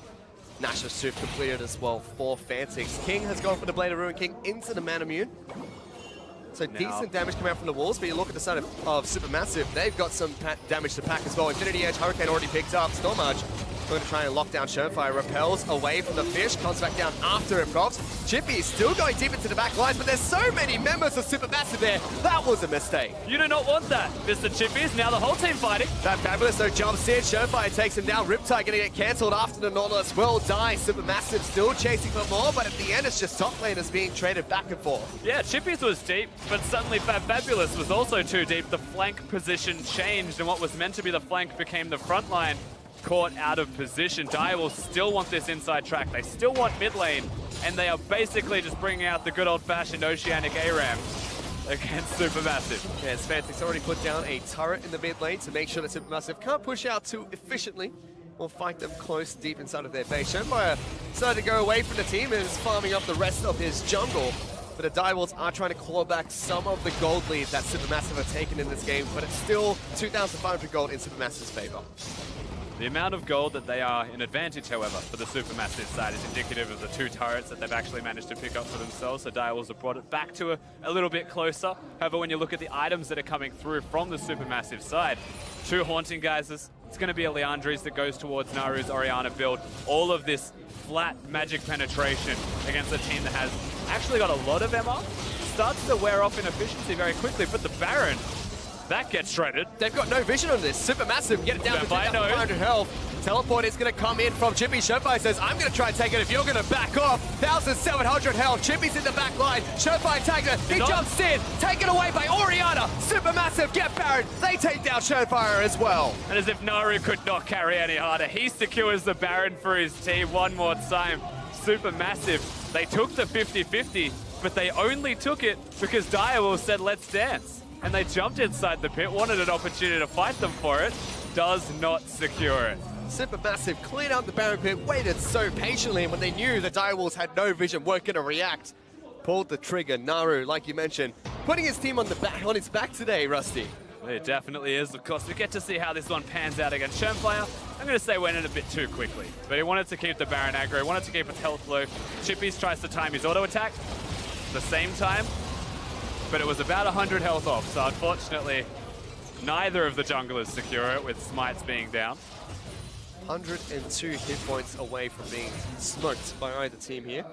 Nash of Soup completed as well for Fantix. King has gone for the Blade of Ruin King into the Man Immune. So decent damage coming out from the walls, but you look at the side of Supermassive, they've got some damage to pack as well. Infinity Edge, Hurricane already picked up. Stormage going to try and lock down Churnfire, repels away from the fish, comes back down after it procs. Chippy is still going deep into the back lines, but there's so many members of Supermassive there. That was a mistake. You do not want that, Mr. Chippies. Now the whole team fighting. That Fabulous though jumps in. Churnfire takes him down. Riptide going to get cancelled after the Nautilus will die. Supermassive still chasing for more, but at the end it's just top laners being traded back and forth. Yeah, Chippies was deep, but suddenly Fabulous was also too deep. The flank position changed, and what was meant to be the flank became the front line. Caught out of position. Direwolves still want this inside track. They still want mid lane, and they are basically just bringing out the good old-fashioned Oceanic ARAM against Supermassive. Yeah, Fantix already put down a turret in the mid lane to make sure that Supermassive can't push out too efficiently or fight them close deep inside of their base. Churnfire decided to go away from the team and is farming up the rest of his jungle. But the Direwolves are trying to claw back some of the gold lead that Supermassive have taken in this game, but it's still 2,500 gold in Supermassive's favor. The amount of gold that they are in advantage, however, for the Supermassive side is indicative of the 2 turrets that they've actually managed to pick up for themselves. So Direwolves have brought it back to a little bit closer. However, when you look at the items that are coming through from the Supermassive side, 2 Haunting Geysers, it's going to be a Leandri's that goes towards Naru's Oriana build. All of this flat magic penetration against a team that has actually got a lot of MR. Starts to wear off in efficiency very quickly, but the Baron, that gets shredded. They've got no vision on this. Supermassive get it down to 2,500 health. Teleport is going to come in from Chippy. Churnfire says, I'm going to try and take it if you're going to back off. 1,700 health. Chippy's in the back line. Churnfire tags it. He jumps in. Taken away by Oriana. Supermassive get Baron. They take down Churnfire as well. And as if Naru could not carry any harder, he secures the Baron for his team one more time. Supermassive. They took the 50-50, but they only took it because Direwolves said, let's dance. And they jumped inside the pit, wanted an opportunity to fight them for it, does not secure it. Supermassive cleared out the Baron pit, waited so patiently, and when they knew the Direwolves had no vision, weren't going to react, pulled the trigger. Naru, like you mentioned, putting his team on his back today, Rusty. It definitely is. Of course, we get to see how this one pans out against Shenfire. I'm going to say went in a bit too quickly, but he wanted to keep the Baron aggro, he wanted to keep his health low. Chippies tries to time his auto attack at the same time, but it was about 100 health off, so unfortunately, neither of the junglers secure it with smites being down. 102 hit points away from being smoked by either team here.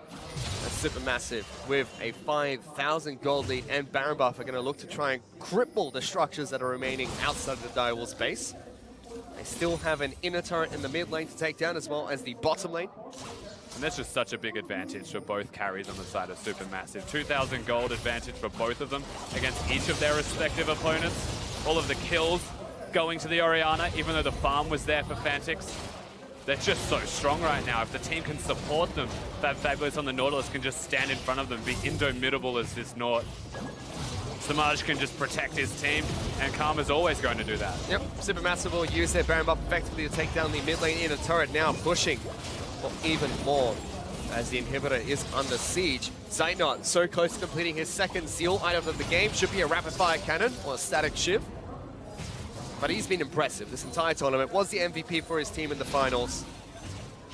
That's Supermassive with a 5,000 gold lead, and Baron buff are going to look to try and cripple the structures that are remaining outside of the Direwolves base. They still have an inner turret in the mid lane to take down, as well as the bottom lane. And that's just such a big advantage for both carries on the side of Supermassive. 2,000 gold advantage for both of them against each of their respective opponents. All of the kills going to the Oceana, even though the farm was there for Fantix. They're just so strong right now. If the team can support them, Fabulous on the Nautilus can just stand in front of them, be indomitable as this Naut. Samaj can just protect his team, and Karma's always going to do that. Yep, Supermassive will use their Baron buff effectively to take down the mid lane inner turret, now pushing for even more as the inhibitor is under siege. Zeitnot so close to completing his second seal item of the game. Should be a rapid fire cannon or a static shiv. But he's been impressive this entire tournament, was the MVP for his team in the finals.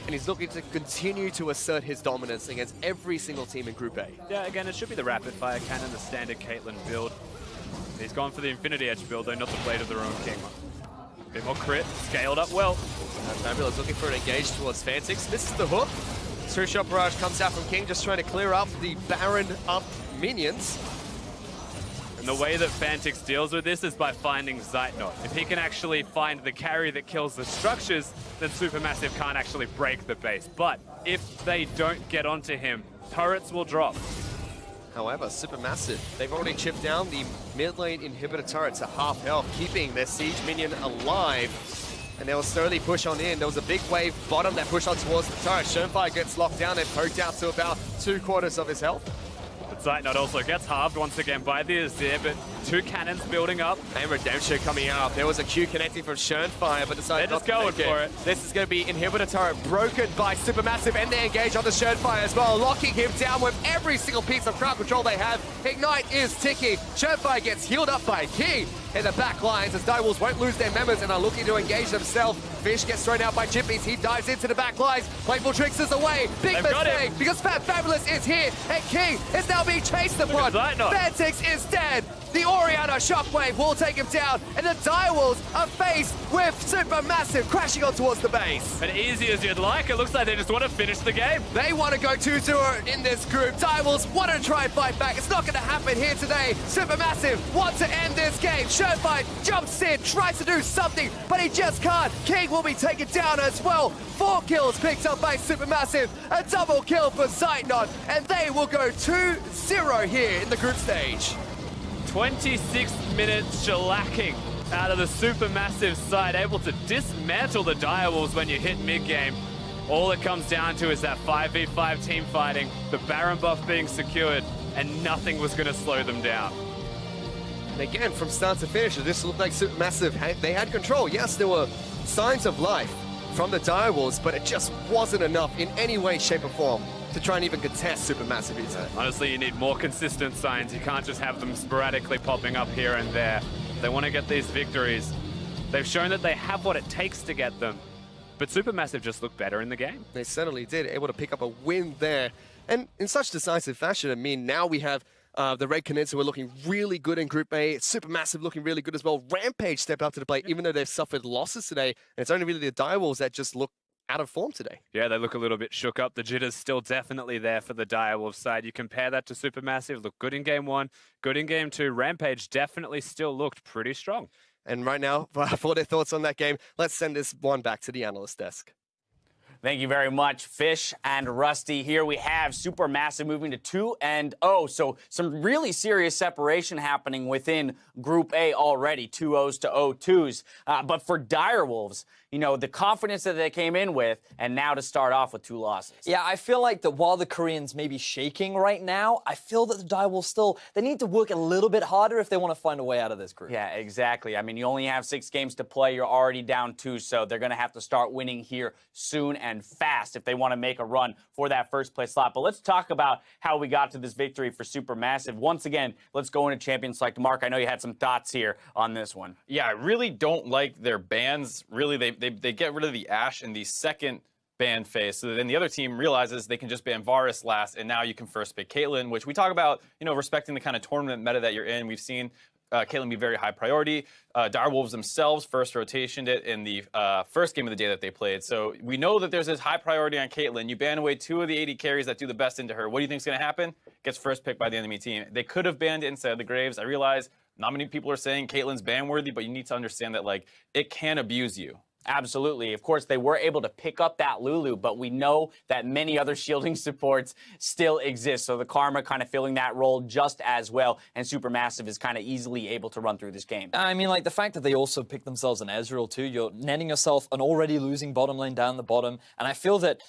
And he's looking to continue to assert his dominance against every single team in Group A. Yeah, again, it should be the rapid fire cannon, the standard Caitlyn build. He's gone for the Infinity Edge build, though, not the Blade of the Ruined King. A bit more crit, scaled up well. Fabulous looking for an engage towards Fantix. Misses the hook. Two-shot barrage comes out from King, just trying to clear up the Baron up minions. And the way that Fantix deals with this is by finding Zeitnot. If he can actually find the carry that kills the structures, then Supermassive can't actually break the base. But if they don't get onto him, turrets will drop. However, Supermassive, they've already chipped down the mid lane inhibitor turret to half health, keeping their siege minion alive. And they will slowly push on in. There was a big wave bottom that pushed on towards the turret. Shenfire gets locked down and poked out to about 2/4 of his health. Zeitnot also gets halved once again by the Azir, but two cannons building up. And Redemption coming out. There was a Q connecting from Shenfire, but decided They're just going for it. This is going to be inhibitor turret broken by Supermassive, and they engage onto Shenfire as well, locking him down with every single piece of crowd control they have. Ignite is ticking. Shenfire gets healed up by King in the back lines as Direwolves won't lose their members and are looking to engage themselves. Fish gets thrown out by Chippies. He dives into the back lines. Playful Tricks is away. Big mistake because Fabulous is here, and King is now being chased in front. Fantix is dead. The Oceana shockwave will take him down, and the Direwolves are faced with Supermassive crashing on towards the base. And easy as you'd like, it looks like they just want to finish the game. They want to go 2-0 in this group. Direwolves want to try and fight back. It's not going to happen here today. Supermassive want to end this game. Shenfire jumps in, tries to do something, but he just can't. King will be taken down as well. 4 kills picked up by Supermassive, a double kill for Zeitnot, and they will go 2-0 here in the group stage. 26 minutes shellacking out of the Supermassive side, able to dismantle the Direwolves when you hit mid-game. All it comes down to is that 5v5 team fighting, the Baron buff being secured, and nothing was going to slow them down. And again, from start to finish, this looked like Supermassive, they had control. Yes, there were signs of life from the Direwolves, but it just wasn't enough in any way, shape, or form to try and even contest Supermassive here. Honestly, you need more consistent signs. You can't just have them sporadically popping up here and there. They want to get these victories. They've shown that they have what it takes to get them, but Supermassive just looked better in the game. They certainly did, able to pick up a win there. And in such decisive fashion, I mean, now we have the Red Canids who are looking really good in Group A. Supermassive looking really good as well. Rampage stepped up to the plate, even though they've suffered losses today. And it's only really the Direwolves that just look out of form today. Yeah, they look a little bit shook up. The jitter's still definitely there for the Direwolves side. You compare that to Supermassive, look good in Game 1, good in Game 2. Rampage definitely still looked pretty strong. And right now, for their thoughts on that game, let's send this one back to the analyst desk. Thank you very much, Fish and Rusty. Here we have Supermassive moving to 2-0. So some really serious separation happening within Group A already, 2-0s to 0-2s. But for Direwolves, you know, the confidence that they came in with, and now to start off with 2 losses. Yeah, I feel like that while the Koreans may be shaking right now, I feel that the Direwolves still, they need to work a little bit harder if they want to find a way out of this group. Yeah, exactly. I mean, you only have 6 games to play. You're already down 2, so they're going to have to start winning here soon and fast if they want to make a run for that first place slot. But let's talk about how we got to this victory for Supermassive. Once again, let's go into Champion Select. Mark, I know you had some thoughts here on this one. Yeah, I really don't like their bans. Really, they get rid of the Ashe in the second ban phase, so then the other team realizes they can just ban Varus last, and now you can first pick Caitlyn, which we talk about, you know, respecting the kind of tournament meta that you're in. We've seen Caitlyn be very high priority. Direwolves themselves first rotationed it in the first game of the day that they played. So we know that there's this high priority on Caitlyn. You ban away 2 of the 80 carries that do the best into her. What do you think is going to happen? Gets first picked by the enemy team. They could have banned it inside the Graves. I realize not many people are saying Caitlyn's ban worthy, but you need to understand that, like, it can abuse you. Absolutely. Of course, they were able to pick up that Lulu, but we know that many other shielding supports still exist. So the Karma kind of filling that role just as well, and Supermassive is kind of easily able to run through this game. I mean, like, the fact that they also picked themselves an Ezreal, too, you're netting yourself an already losing bottom lane down the bottom, and I feel that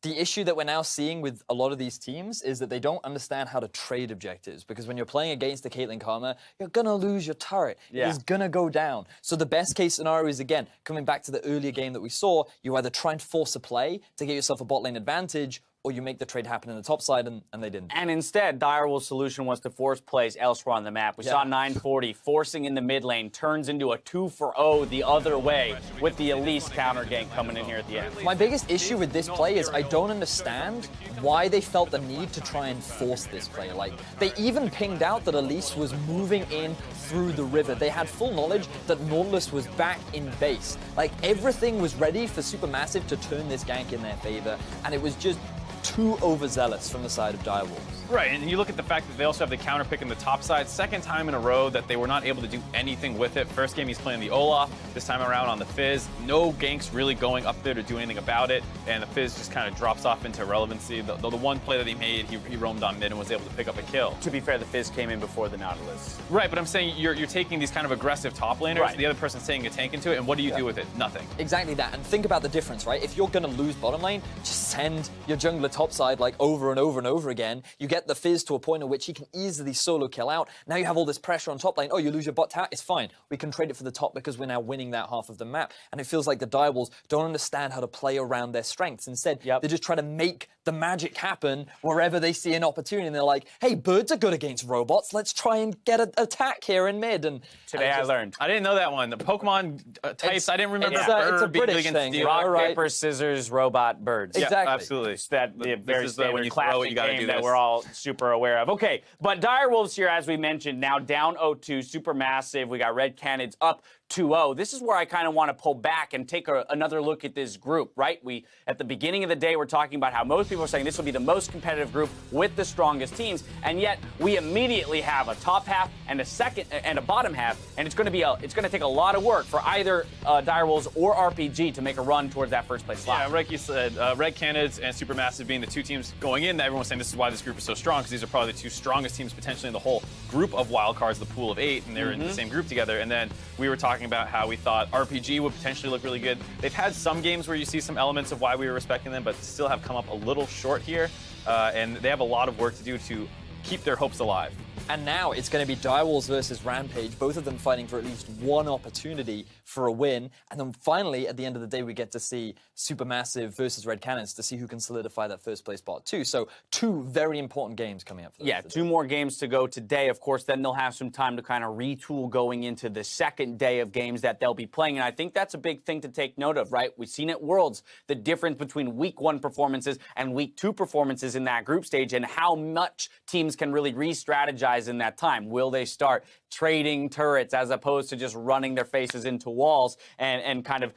the issue that we're now seeing with a lot of these teams is that they don't understand how to trade objectives, because when you're playing against the Caitlyn Karma, you're going to lose your turret. Yeah. It's going to go down. So the best case scenario is, again, coming back to the earlier game that we saw, you either try and force a play to get yourself a bot lane advantage, or you make the trade happen in the top side, and they didn't. And instead, Direwolves' solution was to force plays elsewhere on the map. We saw 940 forcing in the mid lane, turns into a 2-for-0 the other way with the Elise counter gank coming in here at the end. My biggest issue with this play is I don't understand why they felt the need to try and force this play. Like, they even pinged out that Elise was moving in through the river. They had full knowledge that Nautilus was back in base. Like, everything was ready for Supermassive to turn this gank in their favor, and it was just too overzealous from the side of Direwolves. Right, and you look at the fact that they also have the counter pick in the top side. Second time in a row that they were not able to do anything with it. First game he's playing the Olaf, this time around on the Fizz. No ganks really going up there to do anything about it, and the Fizz just kind of drops off into irrelevancy. The one play that he made, he roamed on mid and was able to pick up a kill. To be fair, the Fizz came in before the Nautilus. Right, but I'm saying you're taking these kind of aggressive top laners, Right. The other person's taking a tank into it, and what do you do with it? Nothing. Exactly that, and think about the difference, right? If you're going to lose bottom lane, just send your jungler topside like over and over and over again. You get the Fizz to a point at which he can easily solo kill out. Now you have all this pressure on top lane. Oh, you lose your bot tower? It's fine. We can trade it for the top because we're now winning that half of the map. And it feels like the Direwolves don't understand how to play around their strengths. Instead, they just try to make the magic happen wherever they see an opportunity. And they're like, hey, birds are good against robots. Let's try and get an attack here in mid. And Today I learned. I didn't know that one. The Pokemon types, I didn't remember. It's a being British against thing. steel. Rock, Right. paper, scissors, robot, birds. Exactly. Yeah, absolutely. It's that the very is when standard you throw it, classic you gotta game do that this. we're all super aware of. Okay, but Direwolves here, as we mentioned, now down 0-2, Supermassive. We got Red Canids up 2-0. This is where I kind of want to pull back and take another look at this group, right? At the beginning of the day, we're talking about how most people are saying this will be the most competitive group with the strongest teams, and yet we immediately have a top half and a second and a bottom half, and it's going to take a lot of work for either Direwolves or RPG to make a run towards that first place slot. Yeah, like you said, Red Canids and Supermassive being the two teams going in, everyone's saying this is why this group is so strong, because these are probably the two strongest teams potentially in the whole group of wildcards, the pool of 8, and they're in the same group together. And then we were talking about how we thought RPG would potentially look really good. They've had some games where you see some elements of why we were respecting them, but still have come up a little short here. And they have a lot of work to do to keep their hopes alive. And now it's going to be Direwolves versus Rampage, both of them fighting for at least one opportunity for a win. And then finally, at the end of the day, we get to see Supermassive versus Red Canids to see who can solidify that first place spot too. So 2 very important games coming up for them. Yeah, 2 more games to go today. Of course, then they'll have some time to kind of retool going into the second day of games that they'll be playing. And I think that's a big thing to take note of, right? We've seen at Worlds the difference between week 1 performances and week 2 performances in that group stage, and how much teams can really re-strategize in that time. Will they start trading turrets as opposed to just running their faces into walls and kind of,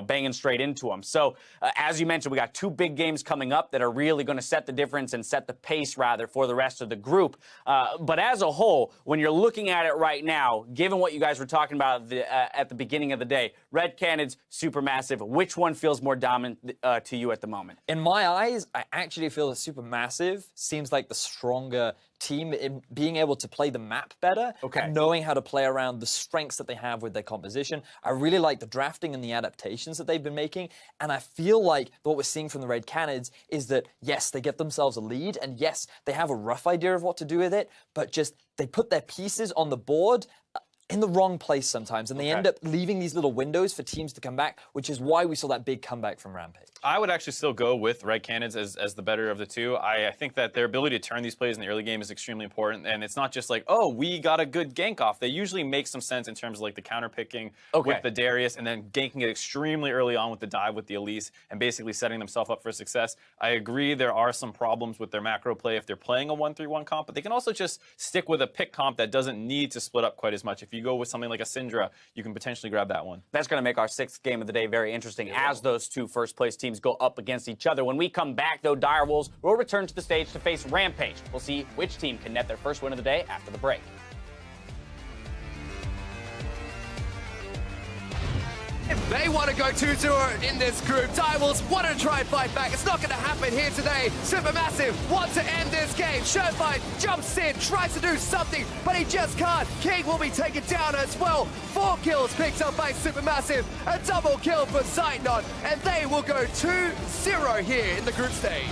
banging straight into them? So, as you mentioned, we got 2 big games coming up that are really going to set the difference and set the pace, rather, for the rest of the group. But as a whole, when you're looking at it right now, given what you guys were talking about at the beginning of the day, Red Canids, Supermassive, which one feels more dominant to you at the moment? In my eyes, I actually feel that Supermassive seems like the stronger team, be being able to play the map better, Okay. and knowing how to play around the strengths that they have with their composition. I really like the drafting and the adaptations that they've been making, and I feel like what we're seeing from the Red Canids is that, yes, they get themselves a lead, and yes, they have a rough idea of what to do with it, but just they put their pieces on the board in the wrong place sometimes, and they end up leaving these little windows for teams to come back, which is why we saw that big comeback from Rampage. I would actually still go with Red Canids as the better of the two. I think that their ability to turn these plays in the early game is extremely important, and it's not just like, oh, we got a good gank off. They usually make some sense in terms of like the counter picking with the Darius, and then ganking it extremely early on with the dive with the Elise, and basically setting themselves up for success. I agree there are some problems with their macro play if they're playing a 1-3-1 comp, but they can also just stick with a pick comp that doesn't need to split up quite as much. If you go with something like a Syndra, you can potentially grab that one. That's going to make our 6th game of the day very interesting as those two first-place teams go up against each other. When we come back, though, Direwolves will return to the stage to face Rampage. We'll see which team can net their first win of the day after the break. If they want to go 2-0 in this group, Direwolves want to try and fight back. It's not going to happen here today. Supermassive want to end this game. Showfight jumps in, tries to do something, but he just can't. King will be taken down as well. 4 kills picked up by Supermassive. A double kill for Zeitnot, and they will go 2-0 here in the group stage.